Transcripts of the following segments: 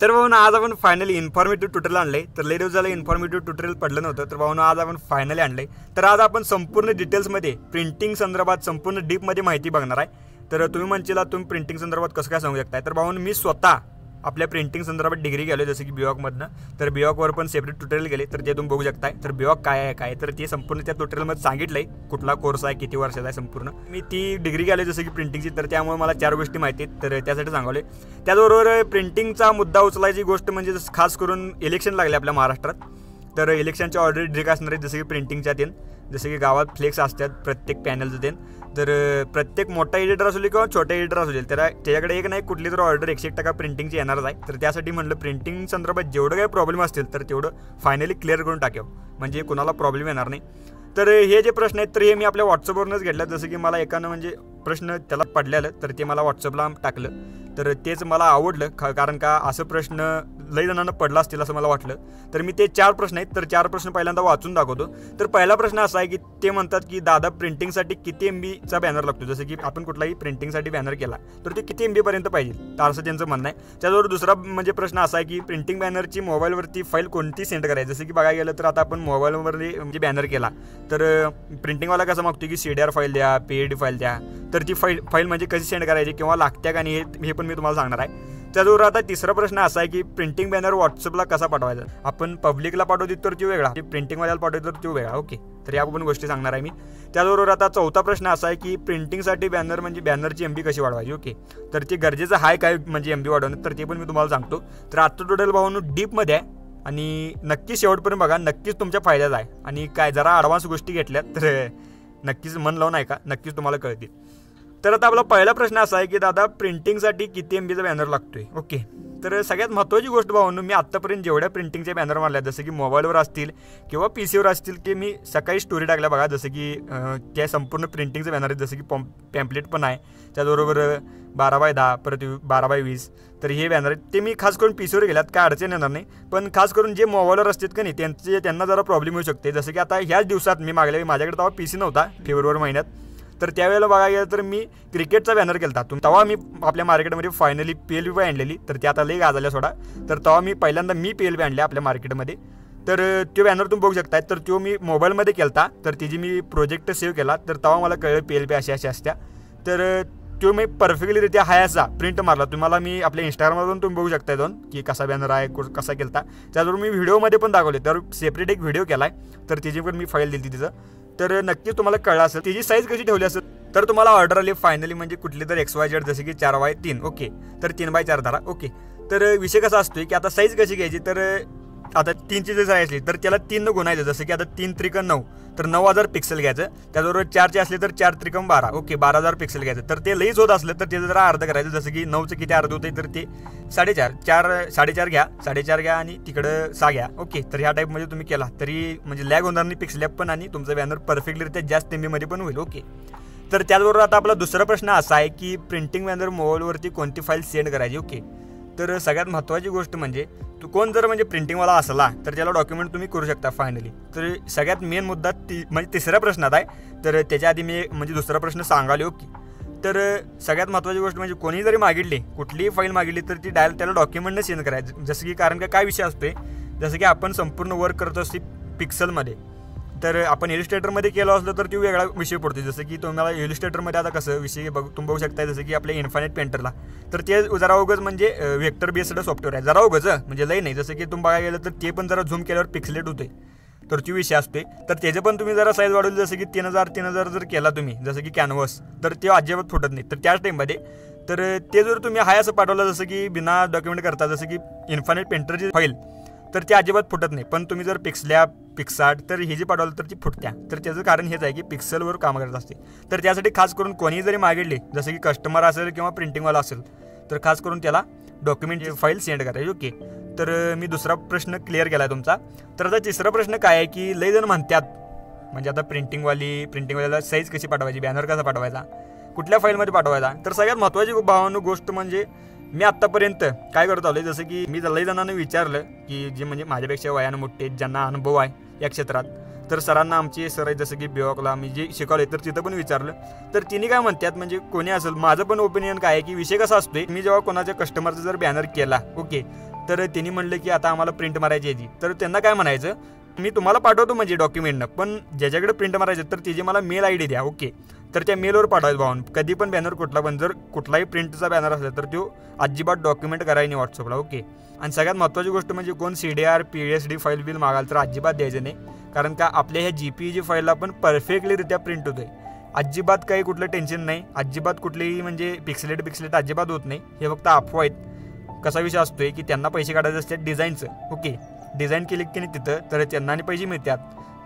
तर भाऊ आज आपण फायनली इन्फॉर्मेटिव्ह ट्युटोरियल आणले. तर लई दिवस झालं इन्फॉर्मेटिव्ह ट्युटोरियल पडलं नव्हतं. तर भाऊ आज आपण फायनली आणले. तर आज आपण संपूर्ण डिटेल्समध्ये प्रिंटिंग संदर्भात संपूर्ण डीपमध्ये माहिती बघणार आहे. तर तुम्ही म्हणशीला तुम्ही प्रिंटिंग संदर्भात कसं काय सांगू शकताय. तर भाऊ मी स्वतः आपल्या प्रिंटिंग संदर्भात डिग्री गेलो जसं की बीवॉकमधनं. तर बीवॉकवर पण सेपरेट ट्युटोरियल गेले तर ते तुम्ही बघू शकताय. तर बीवॉक काय आहे काय तर ते संपूर्ण त्या ट्युटोरियलमध्ये सांगितलं आहे कुठला कोर्स आहे किती वर्षाचा आहे संपूर्ण. मी ती डिग्री गेलो जसं की प्रिंटिंगची. तर त्यामुळे मला 4 गोष्टी माहिती आहेत तर त्यासाठी सांगवले. त्याचबरोबर प्रिंटिंगचा मुद्दा उचलायची गोष्ट म्हणजे खास करून इलेक्शन लागले आपल्या महाराष्ट्रात. तर इलेक्शनच्या ऑर्डर डिक असणार आहेत जसं की प्रिंटिंगच्या तेन जसं की गावात फ्लेक्स असतात प्रत्येक पॅनलचं तेन. तर प्रत्येक मोठा एडिटर असू दे किंवा छोटा एडिटर असू दे तर त्याच्याकडे एक नाही कुठली तर ऑर्डर 101% प्रिंटिंगची येणारच आहे. तर त्यासाठी म्हटलं प्रिंटिंग संदर्भात जेवढं काही प्रॉब्लेम असतील तर तेवढं फायनली क्लिअर करून टाकावं म्हणजे कोणाला प्रॉब्लेम येणार नाही. तर हे जे प्रश्न आहेत तर हे मी आपल्या व्हॉट्सअपवरूनच घेतलं. जसं की मला एकानं म्हणजे प्रश्न त्याला पडलेलं तर ते मला व्हॉट्सअपला टाकलं. तर तेच मला आवडलं कारण का असं प्रश्न लई जणांना पडला असतील असं मला वाटलं. तर मी ते 4 प्रश्न आहेत तर 4 प्रश्न पहिल्यांदा वाचून दाखवतो. तर पहिला प्रश्न असा आहे की ते म्हणतात की दादा प्रिंटिंगसाठी किती MBचा बॅनर लागतो. जसं की आपण कुठलाही प्रिंटिंगसाठी बॅनर केला तर ते किती MB पर्यंत पाहिजे तर असं त्यांचं म्हणणं आहे. त्याचबरोबर दुसरा म्हणजे प्रश्न असा आहे की प्रिंटिंग बॅनरची मोबाईलवरती फाईल कोणती सेंड करायची. जसं की बघायला गेलं तर आता आपण मोबाईलवरती म्हणजे बॅनर केला तर प्रिंटिंगवाला कसं मागतो की CDR फाईल द्या PAD फाईल द्या. तर ती फाईल म्हणजे कशी सेंड करायची किंवा लागत्या का नाही हे पण मी तुम्हाला सांगणार आहे. त्याचबरोबर आता तिसरा प्रश्न असा आहे की प्रिंटिंग बॅनर व्हॉट्सअपला कसा पाठवायचा. आपण पब्लिकला पाठवतो तर तो वेगळा प्रिंटिंगवाल्याला पाठवतो तर तो वेगळा. ओके तर या पण गोष्टी सांगणार आहे मी. त्याचबरोबर आता चौथा प्रश्न असा आहे की प्रिंटिंगसाठी बॅनर म्हणजे बॅनरची MB कशी वाढवायची. ओके तर ते गरजेचं आहे काय म्हणजे MB वाढवणं तर ते पण मी तुम्हाला सांगतो. तर आजचं टोटल भाऊ डीपमध्ये आहे आणि नक्की शेवटपर्यंत बघा नक्कीच तुमच्या फायद्यात आहे. आणि काय जरा ॲडव्हान्स गोष्टी घेतल्यात तर नक्कीच मन लावून आहे का नक्कीच तुम्हाला कळतील. तर आता आपला पहिला प्रश्न असा आहे की दादा प्रिंटिंगसाठी किती MBचा बॅनर लागतोय. ओके तर सगळ्यात महत्त्वाची गोष्ट भावनो मी आत्तापर्यंत जेवढ्या प्रिंटिंगचे बॅनर मारल्या जसं की मोबाईलवर असतील किंवा PCवर असतील की मी सकाळी स्टोरी टाकल्या बघा. जसं की त्या संपूर्ण प्रिंटिंगचे बॅनर आहेत जसं की पॅम्पलेट पण आहे. त्याचबरोबर 12x10 परत 12x20 तर हे बॅनर आहेत ते मी खास करून PCवर गेल्यात काय अडचण येणार नाही. पण खास करून जे मोबाईलवर असतात का नाही त्यांना जरा प्रॉब्लेम येऊ शकते. जसं की आता ह्याच दिवसात मी मागल्या माझ्याकडे तेव्हा PC नव्हता फेब्रुवारी महिन्यात. तर त्यावेळेला बघायला गेलं तर मी क्रिकेटचा बॅनर केला होता. तेव्हा मी आपल्या मार्केटमध्ये फायनली PLB आणलेली तर ते आता लई गाजल्या सोडा. तर तेव्हा मी पहिल्यांदा PLB आणल्या आपल्या मार्केटमध्ये. तर तो बॅनर तुम्ही बघू शकताय. तर तो मी मोबाईलमध्ये केला होता तर तिची मी प्रोजेक्ट सेव्ह केला तर तेव्हा मला कळलं PLB अशा असत्या. तर तो मी परफेक्टलीरित्या हाय असा प्रिंट मारला. तुम्हाला मी आपल्या इंस्टाग्रामवरून तुम्ही बघू शकताय दोन की कसा बॅनर आहे कसा केला. त्याचबरोबर मी व्हिडिओमध्ये पण दाखवले तर सेपरेट एक व्हिडिओ केला आहे तर तिची पण मी फाईल दिली तिचं. तर नक्कीच तुम्हाला कळलं असेल तिची साईज कशी ठेवली असेल. तर तुम्हाला ऑर्डर आली फायनली म्हणजे कुठली तर XYZ जसं की 4x3 ओके तर 3x4 धरा. ओके तर विषय कसा असतोय की आता साईज कशी घ्यायची. तर आता 3ची जर साईज असली तर त्याला 3 गुणायचं जसं की आता 3 त्रिक 9 तर 9000 पिक्सल घ्यायचं. त्याचबरोबर 4चे असले तर 4 त्रिक 12 ओके 12000 पिक्सल घ्यायचं. तर ते लईच होत असलं तर त्याचं जरा अर्ध करायचं. जसं की 9चं किती अर्ध होते तर ते 4.5 घ्या 4.5 घ्या आणि तिकडं 6 घ्या. ओके तर ह्या टाईपमध्ये तुम्ही केला तरी म्हणजे लॅग होणार नाही पिक्सल लॅब पण आणि तुमचं बॅनर परफेक्टलीरित्या जास्त MBमध्ये पण होईल. ओके तर त्याचबरोबर आता आपला दुसरा प्रश्न असा आहे की प्रिंटिंग बॅनर मोबाईलवरती कोणती फाईल सेंड करायची. ओके तर सगळ्यात महत्त्वाची गोष्ट म्हणजे कोण जर म्हणजे प्रिंटिंगवाला असला तर त्याला डॉक्युमेंट तुम्ही करू शकता फायनली. तर सगळ्यात मेन मुद्दा म्हणजे तिसऱ्या प्रश्नात आहे. तर त्याच्या आधी मी म्हणजे दुसरा प्रश्न सांगाले. ओके तर सगळ्यात महत्त्वाची गोष्ट म्हणजे कोणी जरी मागितली कुठलीही फाईल मागितली तर ती डायरेक्ट त्याला डॉक्युमेंटने सेंड करायचं. जसं की कारण का काय विषय असतोय जसं की आपण संपूर्ण वर्क करतो असते पिक्सलमध्ये. तर आपण इलिस्ट्रेटरमध्ये केलं असलं तर तो वेगळा विषय पडतो. जसं की तुम्हाला इलिस्ट्रेटरमध्ये आता कसं विषय तुम्ही बघू शकता जसं की आपल्या इन्फायनाईट पेंटरला तर ते जरा उगच म्हणजे वेक्टर बेस्ड सॉफ्टवेअर आहे जरा उगच म्हणजे लई नाही. जसं की तुम्ही बघायला गेलं तर ते पण जरा झूम केल्यावर पिक्सलेट होते तर तो विषय असते. तर त्याचे पण तुम्ही जरा साईज वाढवली जसं की 3000 जर केला तुम्ही जसं की कॅनव्हस तर ते अजिबात फुटत नाही. तर त्याच टाईममध्ये तर ते जर तुम्ही हाय असं पाठवलं जसं की बिना डॉक्युमेंट करता जसं की इन्फायनाईट पेंटरची फाईल तर ती अजिबात फुटत नाही. पण तुम्ही जर पिक्सलॅब पिक्सार्ट तर हे जे पाठवलं तर ती फुटत्या. तर त्याचं कारण हेच आहे की पिक्सलवर काम करत असते. तर त्यासाठी खास करून कोणीही जरी मागितली जसं की कस्टमर असेल किंवा प्रिंटिंगवाला असेल तर खास करून त्याला डॉक्युमेंट फाईल सेंड करायची. ओके तर मी दुसरा प्रश्न क्लिअर केला आहे तुमचा. तर आता तिसरा प्रश्न काय आहे की लई जण म्हणतात म्हणजे आता प्रिंटिंगवाल्याला साईज कशी पाठवायची बॅनर कसा पाठवायचा कुठल्या फाईलमध्ये पाठवायचा. तर सगळ्यात महत्त्वाची भावना गोष्ट म्हणजे मी आत्तापर्यंत काय करत आलो जसं की मी लई जणांना विचारलं की जे म्हणजे माझ्यापेक्षा वयानं मोठे ज्यांना अनुभव आहे या क्षेत्रात तर सरांना आमचे सर आहे जसं की बीवॉकला मी जे शिकवले तर तिथं पण विचारलं तर तिने काय म्हणतात म्हणजे कोणी असेल माझं पण ओपिनियन काय आहे की विषय कसा असतोय मी जेव्हा कोणाच्या कस्टमरचा जर बॅनर केला ओके तर त्यांनी म्हणलं की आता आम्हाला प्रिंट मारायची याची. तर त्यांना काय म्हणायचं, मी तुम्हाला पाठवतो म्हणजे डॉक्युमेंटनं, पण ज्याच्याकडे प्रिंट मारायचं तर तिची मला मेल ID द्या. ओके, तर त्या मेलवर पाठवायचं भाऊन. कधी पण बॅनर कुठला पण जर कुठलाही प्रिंटचा बॅनर असला तर तो अजिबात डॉक्युमेंट करायला नाही व्हॉट्सअपला. ओके, आणि सगळ्यात महत्त्वाची गोष्ट म्हणजे कोण CDR PSD फाईल बिल मागाल तर अजिबात द्यायचं नाही. कारण का आपल्या ह्या JPEG फाईलला पण परफेक्टलीरित्या प्रिंट होतोय. अजिबात काही कुठलं टेन्शन नाही, अजिबात कुठलीही म्हणजे पिक्सलेट अजिबात होत नाही. हे फक्त अफवा आहेत. कसा विषय असतोय की त्यांना पैसे काढायचे असतात डिझाईनचं. ओके, डिझाईन केली की नाही तिथं तर त्यांना आणि पैसे मिळतात.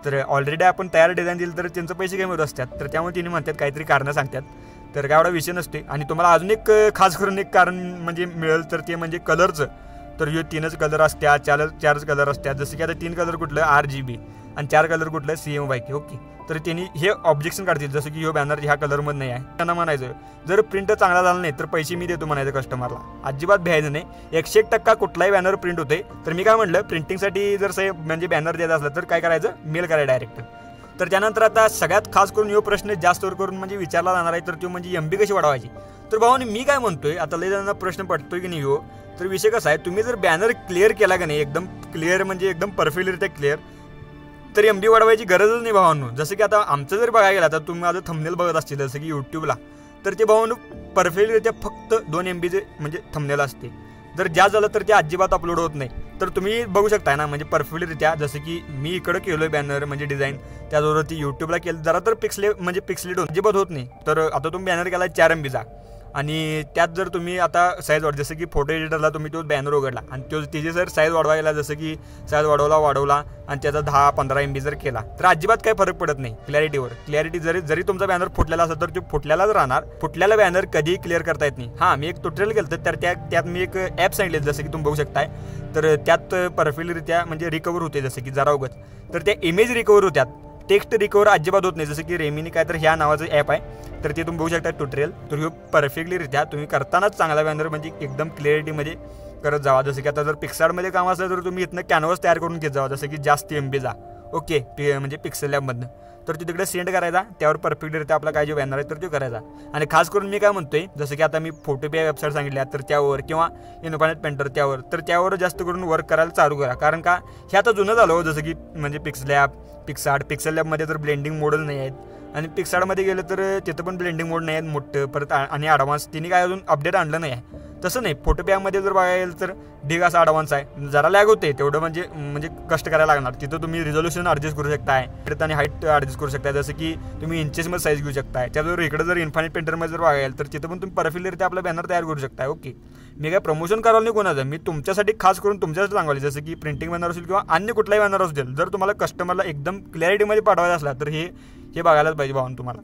तर ऑलरेडी आपण तयार डिझाईन दिलं तर त्यांचं पैसे कमी होत असतात. तर त्यामुळे तिने म्हणतात काहीतरी कारणं सांगतात. तर काय एवढा विषय नसते. आणि तुम्हाला अजून एक खास करून एक कारण म्हणजे मिळेल तर ते म्हणजे कलरचं. तर ह्यो 3च कलर असतात, 4च कलर असतात. जसं की आता 3 कलर कुठलं RGB आणि 4 कलर कुठलं CMYK. ओके, तर त्यांनी हे ऑब्जेक्शन काढतील जसं की ह्यो बॅनर ह्या कलरमध्ये नाही आहे. त्यांना म्हणायचं जर प्रिंट चांगला झाला नाही तर पैसे मी देतो म्हणायचं कस्टमरला. अजिबात भ्यायचं नाही. 101% कुठलाही बॅनर प्रिंट होते. तर मी काय म्हटलं, प्रिंटिंगसाठी जर म्हणजे बॅनर द्यायचा असला तर काय करायचं, मेल करायचं डायरेक्ट. तर त्यानंतर आता सगळ्यात खास करून ह्यो प्रश्न जास्त करून म्हणजे विचारला जाणार आहे तर तो म्हणजे MB कशी वाढवायची. तर भावाने मी काय म्हणतोय, आता लय जणांना प्रश्न पडतोय की नाही हो, तर विषय कसा आहे, तुम्ही जर बॅनर क्लिअर केला का नाही एकदम क्लिअर म्हणजे एकदम परफेक्टलिरित्या क्लिअर, तर MB वाढवायची गरजच नाही भावांनो. जसं की आता आमचं जर बघायला गेला तर तुम्ही माझं थंबनेल बघत असतील जसं की यूट्यूबला, तर ते भावांनो परफेक्टलिरित्या फक्त 2 MB म्हणजे थंबनेल असते. जर जास्त झालं तर ते अजिबात अपलोड होत नाही. तर तुम्ही बघू शकताय ना म्हणजे परफेक्टलिरित्या जसं की मी इकडं केलोय बॅनर म्हणजे डिझाईन, त्याचबरोबर ती यूट्यूबला केलं जरा तर पिक्सलेट अजिबात होत नाही. तर आता तुम्ही बॅनर केला 4 MBचा आणि त्यात जर तुम्ही आता साईज वाढ जसं की फोटो एडिटरला तुम्ही तो बॅनर उघडला आणि तो तिची जर साईज वाढवायला जसं की साईज वाढवला आणि त्याचा 10-15 MB जर केला तर अजिबात काही फरक पडत नाही क्लॅरिटी. जरी तुमचा बॅनर फुटलेला असेल तर तो फुटलेलाच राहणार. फुटलेला बॅनर कधीही क्लिअर करता येत नाही. हां, मी एक ट्युटोरियल केलं तर त्यात मी एक ॲप सांगितलं जसं की तुम्ही बघू शकताय. तर त्यात परफेक्टलिरित्या म्हणजे रिकवर होते जसं की जरा उगत. तर त्या इमेज रिकवर होत्यात, टेक्स्ट रिकवर अजिबात होत नाही. जसं की रेमिनी काय तर ह्या नावाचं ॲप आहे. तर ते तुम्ही बघू शकता ट्युटोरियल. तर ह्यो परफेक्टलिरित्या तुम्ही करतानाच चांगला बॅनर म्हणजे एकदम क्लिअरिटीमध्ये करत जावा. जसं की आता जर पिक्सार्टमध्ये काम असलं तर तुम्ही इथनं कॅनव्हास तयार करून घेत जावा जसं की जास्त MBचा. ओके, म्हणजे पिक्सल लॅबमधनं. तर तो तिकडे सेंड करायचा, त्यावर परफेक्टरित्या आपला काय जो बॅनर आहे तर तो करायचा. आणि खास करून मी काय म्हणतोय जसं की आता मी फोटोपे वेबसाईट सांगितल्या तर त्यावर किंवा इन्फिनिट पेंटर त्यावर जास्त करून वर्क करायला चालू करा. कारण का हे आता जुनं झालं हो. जसं की म्हणजे पिक्सल लॅबमध्ये तर ब्लेंडिंग मोडच नाही आहेत आणि पिक्सार्टमध्ये गेलं तर तिथं पण ब्लेंडिंग मोड नाही आहेत मोठं परत आणि ॲडव्हान्स तिने काय अजून अपडेट आणलं नाही आहे. तसं नाही, फोटोपॅमध्ये जर बघायला गेलं तर ढीग असा ॲडव्हान्स आहे. जरा लॅग होते तेवढं म्हणजे कष्ट करायला लागणार. तिथं तुम्ही रिझोल्युशन ॲडजस्ट करू शकताय आणि हाईट ॲडजस्ट करू शकताय जसं की तुम्ही इंचेसमध्ये साईज घेऊ शकताय. त्याचबरोबर इकडे जर इन्फिनिट पेंटरमध्ये जर बघायला तर तिथं पण तुम्ही परफेक्टलिरित्या आपला बॅनर तयार करू शकताय. ओके, मी काय प्रमोशन करायला नाही कोणाचं, मी तुमच्यासाठी खास करून तुमच्यासाठी सांगायला जसं की प्रिंटिंग बॅनर असेल किंवा अन्य कुठलाही बॅनर असेल. जर तुम्हाला कस्टमरला एकदम क्लॅरिटीमध्ये पाठवायचा असला तर हे बघायलाच पाहिजे भावून तुम्हाला.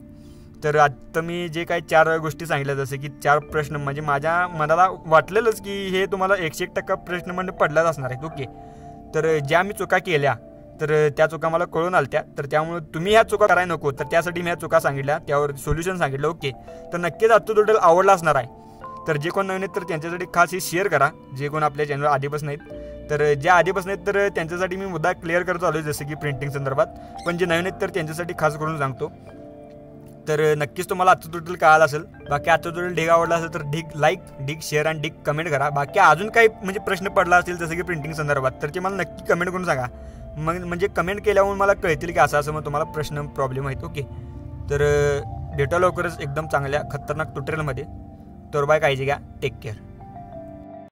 तर आता मी जे काही 4 गोष्टी सांगितल्या जसं की 4 प्रश्न म्हणजे माझ्या मनाला वाटलेलंच की हे तुम्हाला 101% प्रश्न म्हणजे पडलाच असणार आहेत. ओके, तर ज्या मी चुका केल्या तर त्या चुका मला कळून आल्या. तर त्यामुळे तुम्ही ह्या चुका करायला नको, तर त्यासाठी मी ह्या चुका सांगितल्या, त्यावर सोल्युशन सांगितलं. ओके, तर नक्कीच आजचं ट्युटोरियल आवडला असणार आहे. तर जे कोण नवीन आहेत तर त्यांच्यासाठी खास हे शेअर करा जे कोण आपल्या चॅनलवर आधीपासून आहेत. तर ज्या आधीपासून आहेत तर त्यांच्यासाठी मी मुद्दा क्लिअर करत आलो जसं की प्रिंटिंग संदर्भात. पण जे नवीन आहेत तर त्यांच्यासाठी खास करून सांगतो. तर नक्कीच तुम्हाला आजचं ट्युटोरियल कळालं असेल. बाकी आजचं ट्युटोरियल ढीग आवडला असेल तर ढीग शेअर आणि ढीग कमेंट करा. बाकी अजून काही म्हणजे प्रश्न पडला असेल जसं की प्रिंटिंग संदर्भात तर ते मला नक्की कमेंट करून सांगा. मग म्हणजे कमेंट केल्यावर मला कळतील की असं मग तुम्हाला प्रॉब्लेम आहेत. ओके, तर भेटा लवकरच एकदम चांगल्या खतरनाक ट्युटोरियलमध्ये. तर बाय, काळजी घ्या, टेक केअर.